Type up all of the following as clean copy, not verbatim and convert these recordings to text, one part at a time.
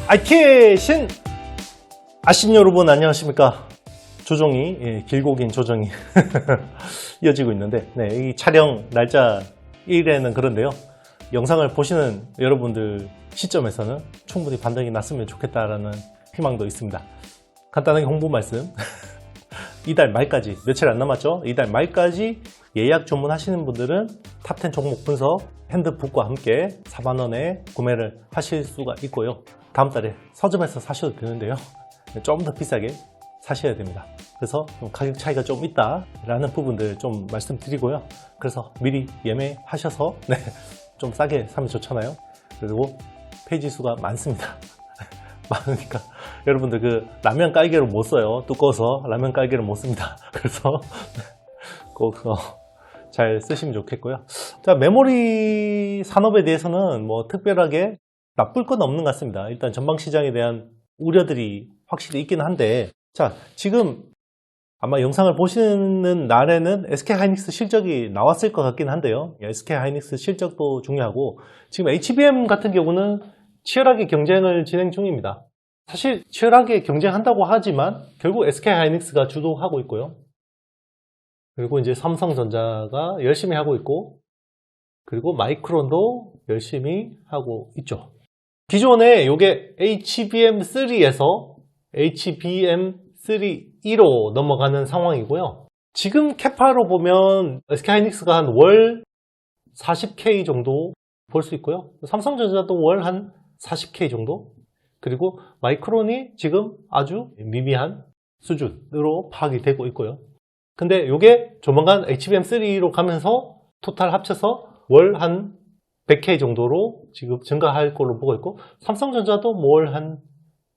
IT의 신 아신 여러분 안녕하십니까. 조정이 길고 긴 조정이 이어지고 있는데 이 촬영 날짜 1일에는 그런데요, 영상을 보시는 여러분들 시점에서는 충분히 반등이 났으면 좋겠다라는 희망도 있습니다. 간단하게 홍보 말씀. 이달 말까지 며칠 안 남았죠. 이달 말까지 예약 주문하시는 분들은 탑10 종목 분석 핸드북과 함께 4만원에 구매를 하실 수가 있고요, 다음 달에 서점에서 사셔도 되는데요, 좀 더 비싸게 사셔야 됩니다. 그래서 좀 가격 차이가 좀 있다 라는 부분들 좀 말씀드리고요, 그래서 미리 예매하셔서 좀 싸게 사면 좋잖아요. 그리고 페이지 수가 많습니다. 많으니까 여러분들 그 라면 깔개로 못 써요. 두꺼워서 라면 깔개로 못 씁니다. 그래서 꼭 잘 쓰시면 좋겠고요. 자, 메모리 산업에 대해서는 뭐 특별하게 나쁠 건 없는 것 같습니다. 일단 전방 시장에 대한 우려들이 확실히 있긴 한데, 자, 지금 아마 영상을 보시는 날에는 SK하이닉스 실적이 나왔을 것 같긴 한데요, SK하이닉스 실적도 중요하고 지금 HBM 같은 경우는 치열하게 경쟁을 진행 중입니다. 사실 치열하게 경쟁한다고 하지만 결국 SK하이닉스가 주도하고 있고요, 그리고 이제 삼성전자가 열심히 하고 있고, 그리고 마이크론도 열심히 하고 있죠. 기존에 이게 HBM3에서 HBM3E로 넘어가는 상황이고요. 지금 캐파로 보면 SK하이닉스가 한 월 40K 정도 볼 수 있고요, 삼성전자도 월 한 40K 정도, 그리고 마이크론이 지금 아주 미미한 수준으로 파악이 되고 있고요. 근데 이게 조만간 HBM3로 가면서 토탈 합쳐서 월 한 100K 정도로 지금 증가할 걸로 보고 있고, 삼성전자도 월 한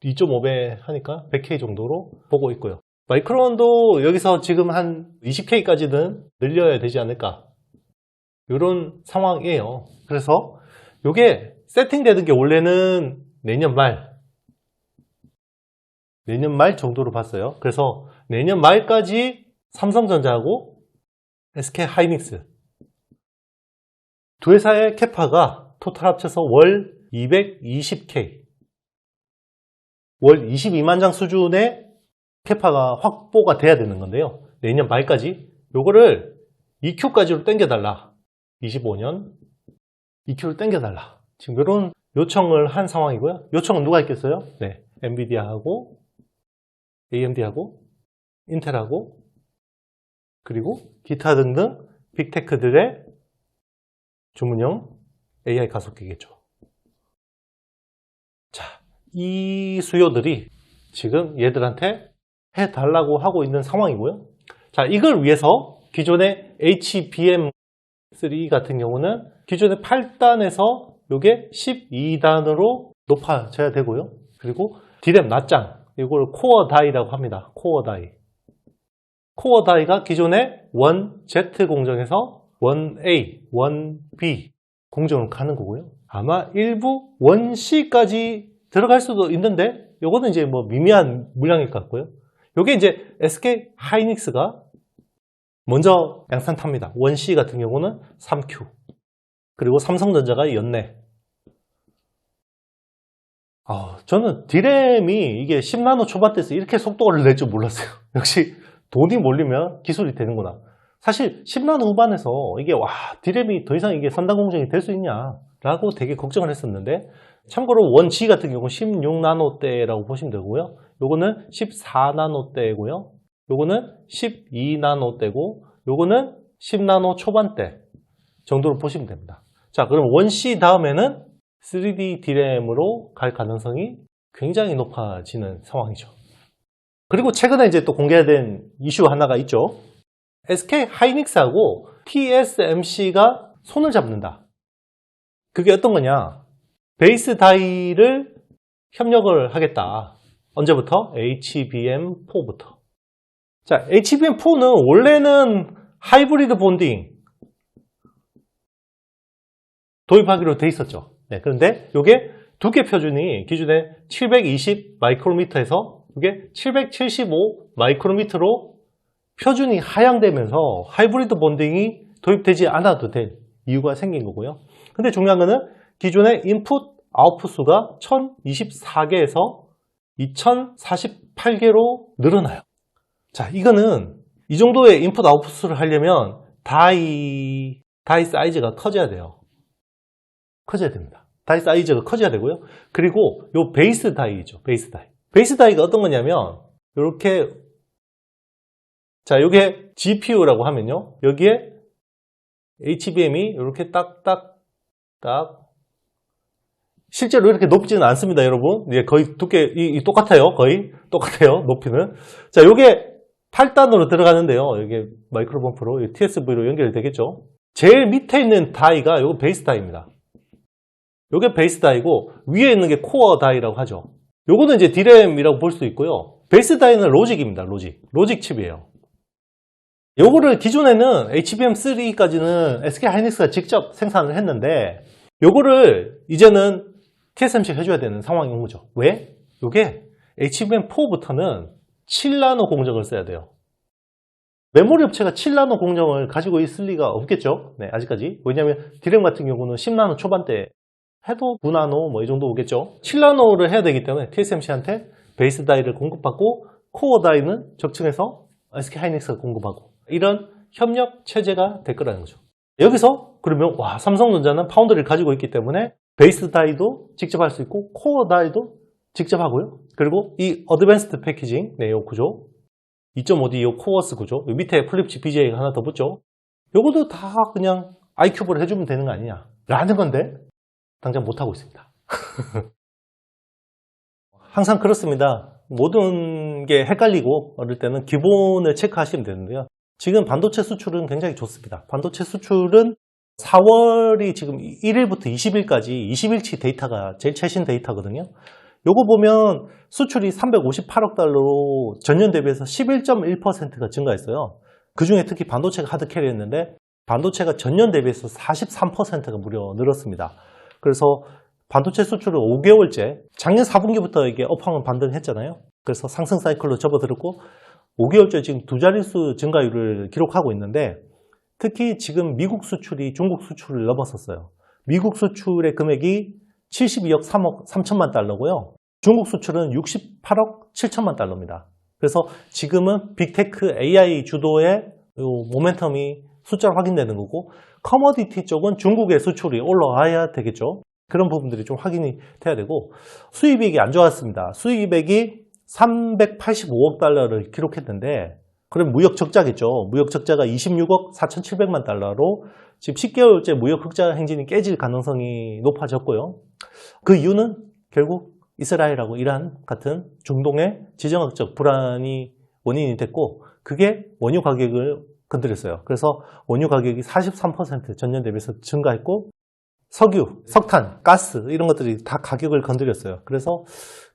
2.5배 하니까 100K 정도로 보고 있고요. 마이크론도 여기서 지금 한 20K까지는 늘려야 되지 않을까, 이런 상황이에요. 그래서 이게 세팅되는 게 원래는 내년 말 정도로 봤어요. 그래서 내년 말까지 삼성전자하고 SK하이닉스 두 회사의 캐파가 토탈 합쳐서 월 220K, 월 22만 장 수준의 캐파가 확보가 돼야 되는 건데요, 내년 말까지 요거를 EQ까지로 당겨달라, 25년 EQ를 당겨달라, 지금 이런 요청을 한 상황이고요. 요청은 누가 했겠어요? 엔비디아하고 AMD하고 인텔하고 그리고 기타 등등 빅테크들의 주문형 AI 가속기겠죠. 자, 이 수요들이 지금 얘들한테 해달라고 하고 있는 상황이고요. 자, 이걸 위해서 기존의 HBM3 같은 경우는 기존의 8단에서 이게 12단으로 높아져야 되고요. 그리고 D램 낱장, 이걸 코어 다이라고 합니다. 코어 다이. 코어 다이가 기존의 1Z 공정에서 1A, 1B 공정으로 가는 거고요. 아마 일부 1C까지 들어갈 수도 있는데, 요거는 이제 뭐 미미한 물량일 것 같고요. 요게 이제 SK하이닉스가 먼저 양산 탑니다. 1C 같은 경우는 3Q. 그리고 삼성전자가 연내. 저는 D램이 이게 10나노 초반대에서 이렇게 속도를 낼 줄 몰랐어요. 역시 돈이 몰리면 기술이 되는구나. 사실 10나노 후반에서 이게 D램이 더 이상 이게 3단 공정이 될 수 있냐라고 되게 걱정을 했었는데, 참고로 1G 같은 경우 16나노대라고 보시면 되고요. 요거는 14나노대고요. 요거는 12나노대고 요거는 10나노 초반대 정도로 보시면 됩니다. 자, 그럼 1C 다음에는 3D D램으로 갈 가능성이 굉장히 높아지는 상황이죠. 그리고 최근에 이제 또 공개된 이슈 하나가 있죠. SK하이닉스하고 TSMC가 손을 잡는다. 그게 어떤 거냐? 베이스 다이를 협력을 하겠다. 언제부터? HBM4부터. 자, HBM4는 원래는 하이브리드 본딩 도입하기로 돼 있었죠. 그런데 이게 두 개 표준이 기존에 720 마이크로미터에서 이게 775 마이크로미터로 표준이 하향되면서 하이브리드 본딩이 도입되지 않아도 될 이유가 생긴 거고요. 근데 중요한 거는 기존의 인풋 아웃풋 수가 1024개에서 2048개로 늘어나요. 자, 이거는 이 정도의 인풋 아웃풋 수를 하려면 다이 사이즈가 커져야 돼요. 커져야 됩니다. 다이 사이즈가 커져야 되고요. 그리고 요 베이스 다이죠. 베이스 다이. 베이스 다이가 어떤 거냐면 이렇게, 자, 요게 GPU라고 하면요. 여기에 HBM이 이렇게 딱딱딱, 실제로 이렇게 높지는 않습니다, 여러분. 예, 거의 두께 똑같아요. 거의 똑같아요, 높이는. 자, 요게 8단으로 들어가는데요. 이게 마이크로 범프로 TSV로 연결이 되겠죠. 제일 밑에 있는 다이가 요거 베이스 다이입니다. 요게 베이스 다이고 위에 있는 게 코어 다이라고 하죠. 요거는 이제 D램이라고 볼 수 있고요. 베이스 다이는 로직입니다. 로직 칩이에요. 요거를 기존에는 HBM3까지는 SK하이닉스가 직접 생산을 했는데 요거를 이제는 TSMC가 해줘야 되는 상황이 온 거죠. 왜? 요게 HBM4부터는 7나노 공정을 써야 돼요. 메모리 업체가 7나노 공정을 가지고 있을 리가 없겠죠. 네, 아직까지. 왜냐하면 D램 같은 경우는 10나노 초반대 해도 9나노 뭐 이 정도 오겠죠. 7나노를 해야 되기 때문에 TSMC한테 베이스 다이를 공급받고 코어 다이는 적층해서 SK하이닉스가 공급하고 이런 협력 체제가 될 거라는 거죠. 여기서 그러면 와, 삼성전자는 파운드리를 가지고 있기 때문에 베이스 다이도 직접 할 수 있고 코어 다이도 직접 하고요. 그리고 이 어드밴스드 패키징, 네, 요 구조 2.5D 요 코어스 구조, 요 밑에 플립치 BJ가 하나 더 붙죠. 요것도 다 그냥 iCube를 해주면 되는 거 아니냐 라는 건데 당장 못하고 있습니다. 항상 그렇습니다. 모든 게 헷갈리고 어릴 때는 기본을 체크하시면 되는데요. 지금 반도체 수출은 굉장히 좋습니다. 반도체 수출은 4월이 지금 1일부터 20일까지 20일치 데이터가 제일 최신 데이터거든요. 요거 보면 수출이 358억 달러로 전년 대비해서 11.1%가 증가했어요. 그 중에 특히 반도체가 하드 캐리했는데 반도체가 전년 대비해서 43%가 무려 늘었습니다. 그래서 반도체 수출을 5개월째, 작년 4분기부터 이게 업황은 반등했잖아요. 그래서 상승 사이클로 접어들었고 5개월째 지금 두 자릿수 증가율을 기록하고 있는데 특히 지금 미국 수출이 중국 수출을 넘었었어요. 미국 수출의 금액이 72억 3억 3천만 달러고요. 중국 수출은 68억 7천만 달러입니다. 그래서 지금은 빅테크 AI 주도의 모멘텀이 숫자로 확인되는 거고 커머디티 쪽은 중국의 수출이 올라와야 되겠죠. 그런 부분들이 좀 확인이 돼야 되고 수입액이 안 좋았습니다. 수입액이 385억 달러를 기록했는데 그럼 무역 적자겠죠. 무역 적자가 26억 4,700만 달러로 지금 10개월째 무역 흑자 행진이 깨질 가능성이 높아졌고요. 그 이유는 결국 이스라엘하고 이란 같은 중동의 지정학적 불안이 원인이 됐고 그게 원유 가격을 건드렸어요. 그래서 원유 가격이 43% 전년 대비해서 증가했고 석유, 석탄, 가스 이런 것들이 다 가격을 건드렸어요. 그래서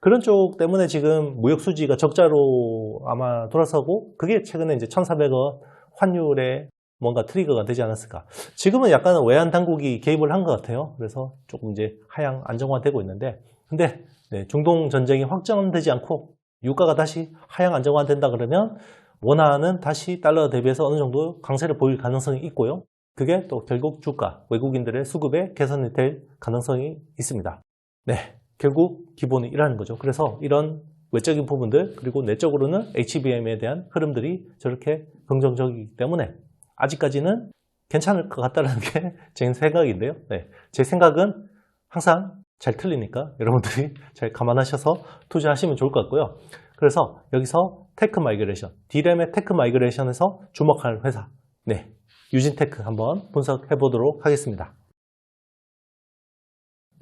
그런 쪽 때문에 지금 무역 수지가 적자로 아마 돌아서고 그게 최근에 이제 1,400원 환율에 뭔가 트리거가 되지 않았을까. 지금은 약간 외환 당국이 개입을 한 것 같아요. 그래서 조금 이제 하향 안정화되고 있는데 근데 중동 전쟁이 확정되지 않고 유가가 다시 하향 안정화된다 그러면 원화는 다시 달러 대비해서 어느 정도 강세를 보일 가능성이 있고요. 그게 또 결국 주가, 외국인들의 수급에 개선이 될 가능성이 있습니다. 네, 결국 기본이 이라는 거죠. 그래서 이런 외적인 부분들 그리고 내적으로는 HBM에 대한 흐름들이 저렇게 긍정적이기 때문에 아직까지는 괜찮을 것 같다는 게 제 생각인데요. 네, 제 생각은 항상 잘 틀리니까 여러분들이 잘 감안하셔서 투자하시면 좋을 것 같고요. 그래서 여기서 테크 마이그레이션, D램의 테크 마이그레이션에서 주목할 회사, 네, 유진테크 한번 분석해 보도록 하겠습니다.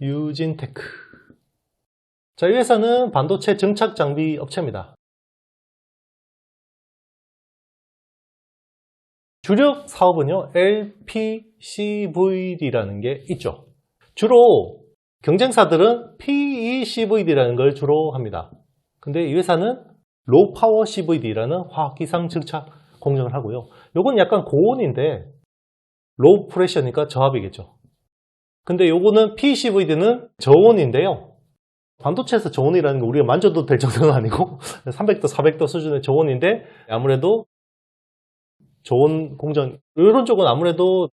유진테크. 자, 이 회사는 반도체 증착 장비 업체입니다. 주력 사업은요, LPCVD라는 게 있죠. 주로 경쟁사들은 PECVD라는 걸 주로 합니다. 근데 이 회사는 로우 파워 CVD라는 화학기상 증착 공정을 하고요. 요건 약간 고온인데 로우 프레셔니까 저압이겠죠. 근데 요거는 PECVD는 저온인데요. 반도체에서 저온이라는 거 우리가 만져도 될 정도는 아니고 300도, 400도 수준의 저온인데 아무래도 저온 공정 이런 쪽은 아무래도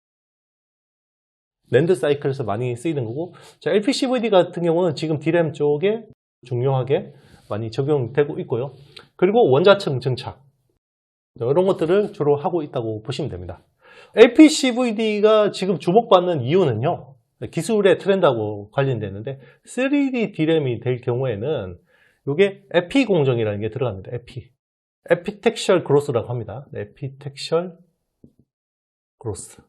랜드 사이클에서 많이 쓰이는 거고, 자, LPCVD 같은 경우는 지금 D램 쪽에 중요하게 많이 적용되고 있고요. 그리고 원자층 증착, 이런 것들을 주로 하고 있다고 보시면 됩니다. LPCVD가 지금 주목받는 이유는요, 기술의 트렌드하고 관련되는데 3D D램이 될 경우에는 이게 에피 공정이라는 게 들어갑니다. 에피텍셜 그로스라고 합니다. 에피텍셜 그로스.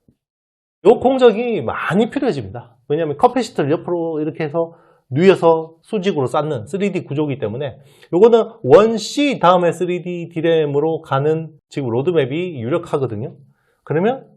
이 공정이 많이 필요해집니다. 왜냐하면 커패시터를 옆으로 이렇게 해서 누여서 수직으로 쌓는 3D 구조이기 때문에 이거는 1C 다음에 3D D램으로 가는 지금 로드맵이 유력하거든요. 그러면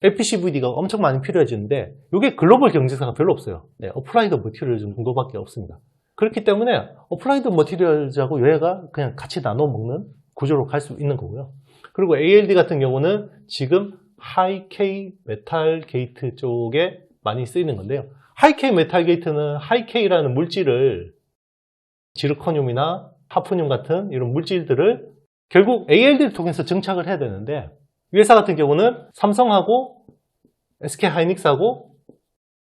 LPCVD가 엄청 많이 필요해지는데 이게 글로벌 경쟁사가 별로 없어요. 네, 어플라이드 머티리얼 정도밖에 없습니다. 그렇기 때문에 어플라이드 머티리얼하고 얘가 그냥 같이 나눠 먹는 구조로 갈 수 있는 거고요. 그리고 ALD 같은 경우는 지금 하이-K 메탈 게이트 쪽에 많이 쓰이는 건데요. 하이-K 메탈 게이트는 하이-K라는 물질을 지르코늄이나 하프늄 같은 이런 물질들을 결국 ALD를 통해서 증착을 해야 되는데, 이 회사 같은 경우는 삼성하고 SK하이닉스하고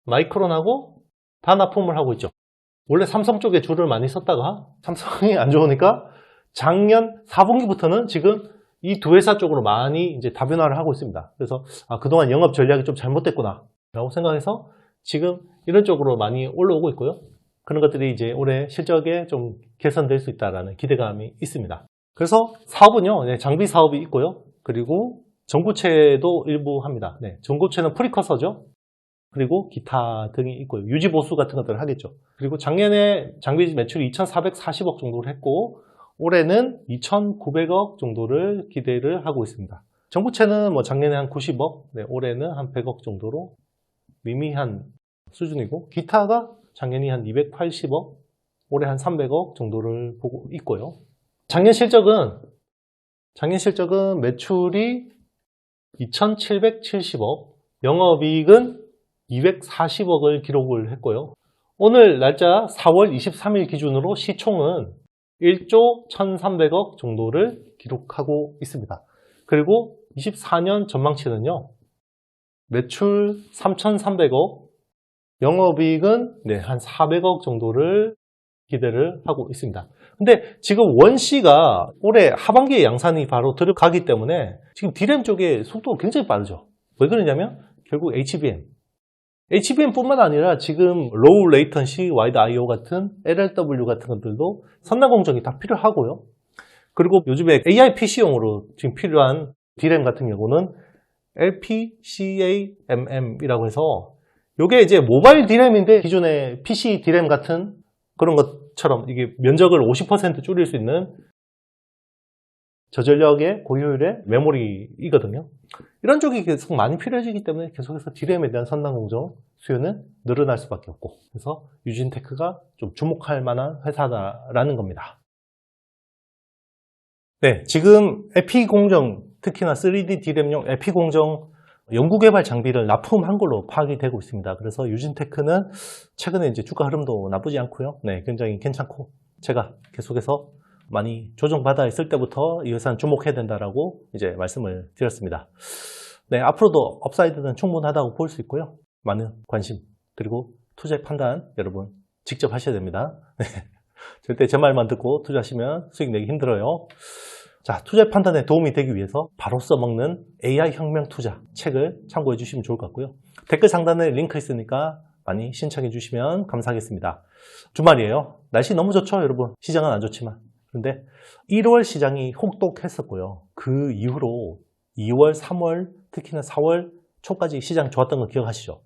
마이크론하고 다 납품을 하고 있죠. 원래 삼성 쪽에 줄을 많이 섰다가 삼성이 안 좋으니까 작년 4분기부터는 지금 이 두 회사 쪽으로 많이 이제 다변화를 하고 있습니다. 그래서 그동안 영업 전략이 좀 잘못됐구나 라고 생각해서 지금 이런 쪽으로 많이 올라오고 있고요. 그런 것들이 이제 올해 실적에 좀 개선될 수 있다는 기대감이 있습니다. 그래서 사업은요, 장비 사업이 있고요. 그리고 전구체도 일부 합니다. 전구체는 프리커서죠. 그리고 기타 등이 있고요. 유지 보수 같은 것들을 하겠죠. 그리고 작년에 장비 매출이 2,440억 정도를 했고, 올해는 2,900억 정도를 기대를 하고 있습니다. 전구체는 뭐 작년에 한 90억, 올해는 한 100억 정도로 미미한 수준이고, 기타가 작년이 한 280억, 올해 한 300억 정도를 보고 있고요. 작년 실적은 매출이 2,770억, 영업이익은 240억을 기록을 했고요. 오늘 날짜 4월 23일 기준으로 시총은 1조 1,300억 정도를 기록하고 있습니다. 그리고 24년 전망치는요, 매출 3,300억, 영업이익은 한 400억 정도를 기대를 하고 있습니다. 근데 지금 원C가 올해 하반기에 양산이 바로 들어가기 때문에 지금 D램 쪽에 속도가 굉장히 빠르죠. 왜 그러냐면 결국 HBM뿐만 아니라 지금 로우 레이턴시 와이드 I/O 같은 LLW 같은 것들도 선단 공정이 다 필요하고요. 그리고 요즘에 AI PC용으로 지금 필요한 D램 같은 경우는 LPCAMM이라고 해서 이게 이제 모바일 D램인데 기존의 PC D램 같은 그런 것처럼 이게 면적을 50% 줄일 수 있는 저전력의 고효율의 메모리이거든요. 이런 쪽이 계속 많이 필요해지기 때문에 계속해서 D램에 대한 선단 공정 수요는 늘어날 수밖에 없고, 그래서 유진테크가 좀 주목할 만한 회사다라는 겁니다. 지금 에피 공정, 특히나 3D D램용 에피 공정 연구개발 장비를 납품한 걸로 파악이 되고 있습니다. 그래서 유진테크는 최근에 이제 주가 흐름도 나쁘지 않고요. 굉장히 괜찮고, 제가 계속해서 많이 조정받아 있을 때부터 이 회사는 주목해야 된다라고 이제 말씀을 드렸습니다. 앞으로도 업사이드는 충분하다고 볼 수 있고요. 많은 관심, 그리고 투자 판단 여러분 직접 하셔야 됩니다. 절대 제 말만 듣고 투자하시면 수익 내기 힘들어요. 자, 투자 판단에 도움이 되기 위해서 바로 써먹는 AI 혁명 투자 책을 참고해 주시면 좋을 것 같고요. 댓글 상단에 링크 있으니까 많이 신청해 주시면 감사하겠습니다. 주말이에요. 날씨 너무 좋죠, 여러분. 시장은 안 좋지만. 그런데 1월 시장이 혹독했었고요. 그 이후로 2월, 3월, 특히나 4월 초까지 시장 좋았던 거 기억하시죠?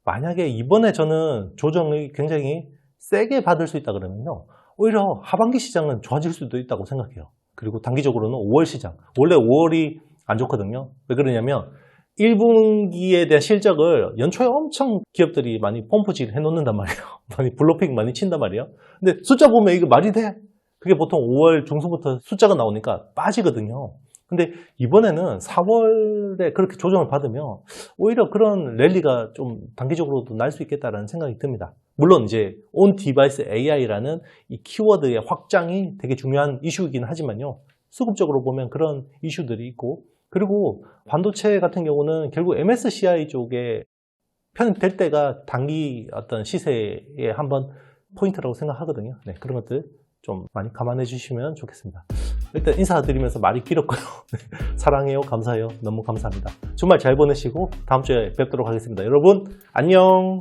만약에 이번에 저는 조정이 굉장히 세게 받을 수 있다 그러면요, 오히려 하반기 시장은 좋아질 수도 있다고 생각해요. 그리고 단기적으로는 5월 시장, 원래 5월이 안 좋거든요. 왜 그러냐면 1분기에 대한 실적을 연초에 엄청 기업들이 많이 펌프질 해놓는단 말이에요. 많이 블로핑 많이 친단 말이에요. 근데 숫자 보면 이거 말이 돼? 그게 보통 5월 중순부터 숫자가 나오니까 빠지거든요. 근데 이번에는 4월에 그렇게 조정을 받으면 오히려 그런 랠리가 좀 단기적으로도 날 수 있겠다라는 생각이 듭니다. 물론 이제 온 디바이스 AI라는 이 키워드의 확장이 되게 중요한 이슈이긴 하지만요. 수급적으로 보면 그런 이슈들이 있고, 그리고 반도체 같은 경우는 결국 MSCI 쪽에 편입될 때가 단기 어떤 시세에 한번 포인트라고 생각하거든요. 네, 그런 것들 좀 많이 감안해 주시면 좋겠습니다. 일단 인사드리면서 말이 길었고요. 사랑해요, 감사해요, 너무 감사합니다. 주말 잘 보내시고 다음 주에 뵙도록 하겠습니다. 여러분 안녕.